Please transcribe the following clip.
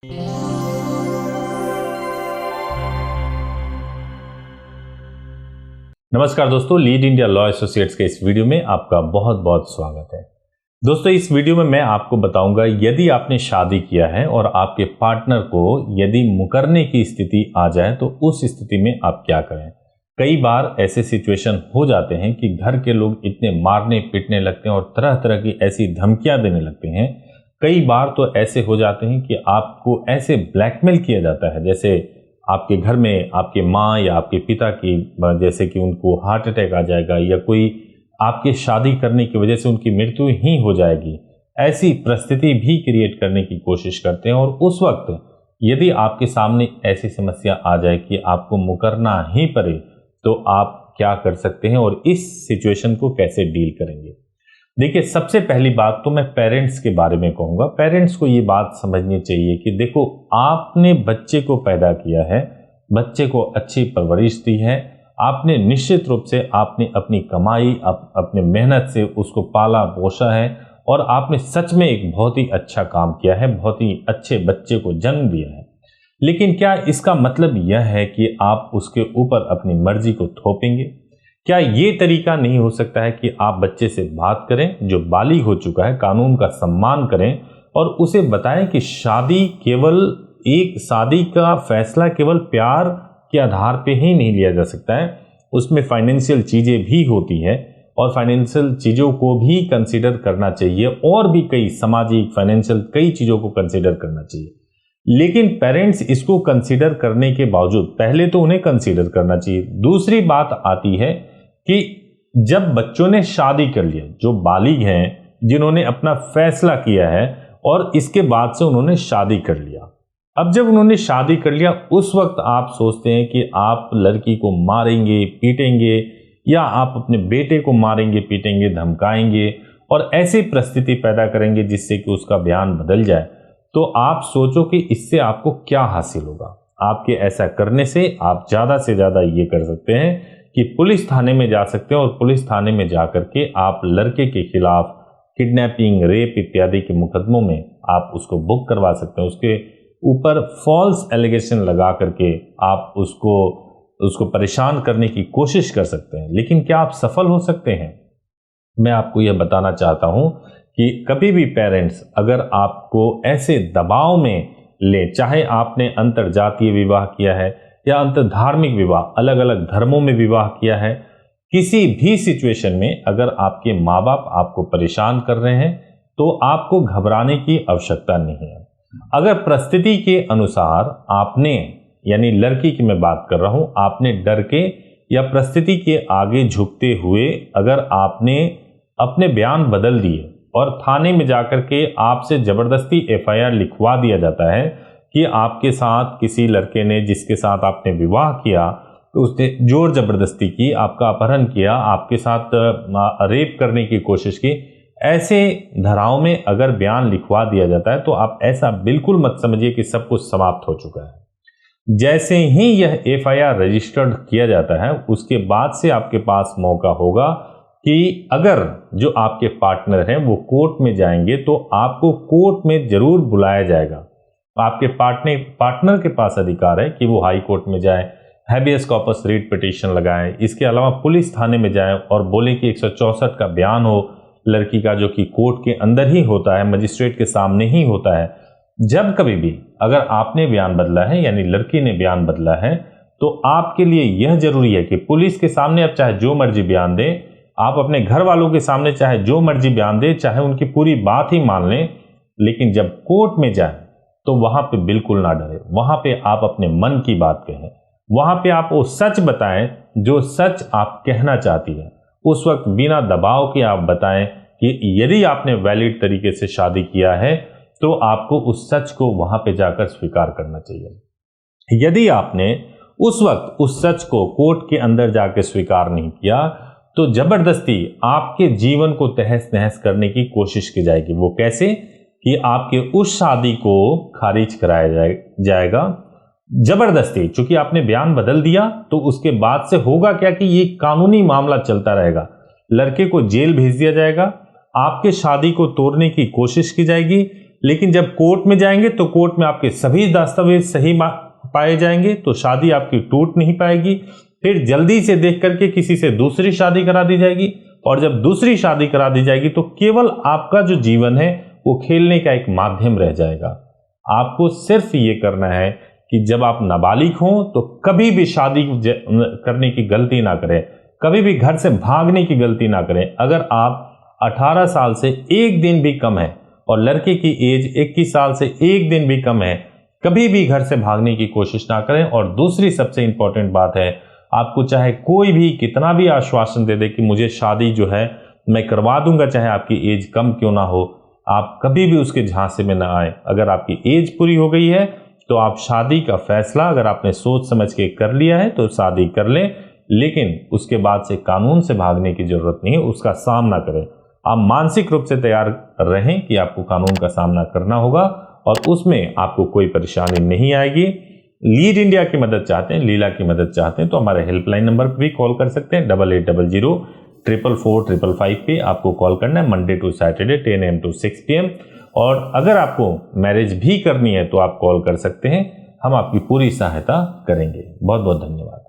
नमस्कार दोस्तों, lead India law associates के इस वीडियो में आपका बहुत बहुत स्वागत है। दोस्तों, इस वीडियो में मैं आपको बताऊंगा यदि आपने शादी किया है और आपके पार्टनर को यदि मुकरने की स्थिति आ जाए तो उस स्थिति में आप क्या करें। कई बार ऐसे सिचुएशन हो जाते हैं कि घर के लोग इतने मारने पीटने लगते हैं और तरह तरह की ऐसी धमकियां देने लगते हैं। कई बार तो ऐसे हो जाते हैं कि आपको ऐसे ब्लैकमेल किया जाता है, जैसे आपके घर में आपके माँ या आपके पिता की जैसे कि उनको हार्ट अटैक आ जाएगा या कोई आपके शादी करने की वजह से उनकी मृत्यु ही हो जाएगी। ऐसी परिस्थिति भी क्रिएट करने की कोशिश करते हैं और उस वक्त यदि आपके सामने ऐसी समस्या आ जाए कि आपको मुकरना ही पड़े तो आप क्या कर सकते हैं और इस सिचुएशन को कैसे डील करेंगे। देखिए, सबसे पहली बात तो मैं पेरेंट्स के बारे में कहूँगा। पेरेंट्स को ये बात समझनी चाहिए कि देखो, आपने बच्चे को पैदा किया है, बच्चे को अच्छी परवरिश दी है, आपने निश्चित रूप से आपने अपनी कमाई अपने मेहनत से उसको पाला पोसा है और आपने सच में एक बहुत ही अच्छा काम किया है, बहुत ही अच्छे बच्चे को जन्म दिया है। लेकिन क्या इसका मतलब यह है कि आप उसके ऊपर अपनी मर्जी को थोपेंगे? क्या ये तरीका नहीं हो सकता है कि आप बच्चे से बात करें, जो बालिग हो चुका है, कानून का सम्मान करें और उसे बताएं कि शादी का फैसला केवल प्यार के आधार पे ही नहीं लिया जा सकता है। उसमें फाइनेंशियल चीजें भी होती है और फाइनेंशियल चीजों को भी कंसीडर करना चाहिए और भी कई सामाजिक फाइनेंशियल कई चीजों को कंसीडर करना चाहिए। लेकिन पेरेंट्स इसको कंसीडर करने के बावजूद पहले तो उन्हें कंसीडर करना चाहिए। दूसरी बात आती है कि जब बच्चों ने शादी कर लिया, जो बालिग हैं, जिन्होंने अपना फैसला किया है और इसके बाद से उन्होंने शादी कर लिया, अब जब उन्होंने शादी कर लिया उस वक्त आप सोचते हैं कि आप लड़की को मारेंगे पीटेंगे या आप अपने बेटे को मारेंगे पीटेंगे धमकाएंगे और ऐसी परिस्थिति पैदा करेंगे जिससे कि उसका बयान बदल जाए, तो आप सोचो कि इससे आपको क्या हासिल होगा। आपके ऐसा करने से आप ज़्यादा से ज़्यादा ये कर सकते हैं कि पुलिस थाने में जा सकते हैं और पुलिस थाने में जा करके आप लड़के के खिलाफ किडनैपिंग, रेप इत्यादि के मुकदमों में आप उसको बुक करवा सकते हैं। उसके ऊपर फॉल्स एलिगेशन लगा करके आप उसको परेशान करने की कोशिश कर सकते हैं। लेकिन क्या आप सफल हो सकते हैं? मैं आपको यह बताना चाहता हूं कि कभी भी पेरेंट्स अगर आपको ऐसे दबाव में ले, चाहे आपने अंतरजातीय विवाह किया है या अंतरधार्मिक विवाह, अलग अलग धर्मों में विवाह किया है, किसी भी सिचुएशन में अगर आपके माँ बाप आपको परेशान कर रहे हैं तो आपको घबराने की आवश्यकता नहीं है। अगर परिस्थिति के अनुसार आपने, यानी लड़की की मैं बात कर रहा हूं, आपने डर के या परिस्थिति के आगे झुकते हुए अगर आपने अपने बयान बदल दिए और थाने में जाकर के आपसे जबरदस्ती एफआईआर लिखवा दिया जाता है कि आपके साथ किसी लड़के ने, जिसके साथ आपने विवाह किया, तो उसने जोर जबरदस्ती की, आपका अपहरण किया, आपके साथ रेप करने की कोशिश की, ऐसे धाराओं में अगर बयान लिखवा दिया जाता है तो आप ऐसा बिल्कुल मत समझिए कि सब कुछ समाप्त हो चुका है। जैसे ही यह एफआईआर रजिस्टर्ड किया जाता है उसके बाद से आपके पास मौका होगा कि अगर जो आपके पार्टनर हैं वो कोर्ट में जाएंगे तो आपको कोर्ट में जरूर बुलाया जाएगा। आपके पार्टनर के पास अधिकार है कि वो हाई कोर्ट में जाए, हैबियस कॉर्पस रिट पिटीशन लगाएं, इसके अलावा पुलिस थाने में जाएं और बोले कि 164 का बयान हो लड़की का, जो कि कोर्ट के अंदर ही होता है, मजिस्ट्रेट के सामने ही होता है। जब कभी भी अगर आपने बयान बदला है, यानी लड़की ने बयान बदला है, तो आपके लिए यह जरूरी है कि पुलिस के सामने आप चाहे जो मर्जी बयान दें, आप अपने घर वालों के सामने चाहे जो मर्जी बयान दें, चाहे उनकी पूरी बात ही मान लें, लेकिन जब कोर्ट में जाए तो वहां पे बिल्कुल ना डरे। वहां पे आप अपने मन की बात कहें, वहां पे आप वो सच बताएं जो सच आप कहना चाहती हैं। उस वक्त बिना दबाव के आप बताएं कि यदि आपने वैलिड तरीके से शादी किया है तो आपको उस सच को वहां पे जाकर स्वीकार करना चाहिए। यदि आपने उस वक्त उस सच को कोर्ट के अंदर जाकर स्वीकार नहीं किया तो जबरदस्ती आपके जीवन को तहस नहस करने की कोशिश की जाएगी। वो कैसे? कि आपके उस शादी को खारिज कराया जाएगा जबरदस्ती। चूंकि आपने बयान बदल दिया तो उसके बाद से होगा क्या कि ये कानूनी मामला चलता रहेगा, लड़के को जेल भेज दिया जाएगा, आपके शादी को तोड़ने की कोशिश की जाएगी, लेकिन जब कोर्ट में जाएंगे तो कोर्ट में आपके सभी दस्तावेज सही पाए जाएंगे तो शादी आपकी टूट नहीं पाएगी। फिर जल्दी से देख करके किसी से दूसरी शादी करा दी जाएगी, और जब दूसरी शादी करा दी जाएगी तो केवल आपका जो जीवन है वो खेलने का एक माध्यम रह जाएगा। आपको सिर्फ ये करना है कि जब आप नाबालिग हों तो कभी भी शादी करने की गलती ना करें, कभी भी घर से भागने की गलती ना करें। अगर आप 18 साल से एक दिन भी कम है और लड़के की एज 21 साल से एक दिन भी कम है, कभी भी घर से भागने की कोशिश ना करें। और दूसरी सबसे इंपॉर्टेंट बात है, आपको चाहे कोई भी कितना भी आश्वासन दे दे कि मुझे शादी जो है मैं करवा दूंगा, चाहे आपकी एज कम क्यों ना हो, आप कभी भी उसके झांसे में ना आए। अगर आपकी एज पूरी हो गई है तो आप शादी का फैसला अगर आपने सोच समझ के कर लिया है तो शादी कर लें, लेकिन उसके बाद से कानून से भागने की जरूरत नहीं है, उसका सामना करें। आप मानसिक रूप से तैयार रहें कि आपको कानून का सामना करना होगा और उसमें आपको कोई परेशानी नहीं आएगी। लीड इंडिया की मदद चाहते हैं, लीला की मदद चाहते हैं तो हमारे हेल्पलाइन नंबर पर भी कॉल कर सकते हैं। 8800-444-555 पे आपको कॉल करना है, Monday to Saturday 10 AM to 6 PM। और अगर आपको मैरिज भी करनी है तो आप कॉल कर सकते हैं, हम आपकी पूरी सहायता करेंगे। बहुत बहुत धन्यवाद।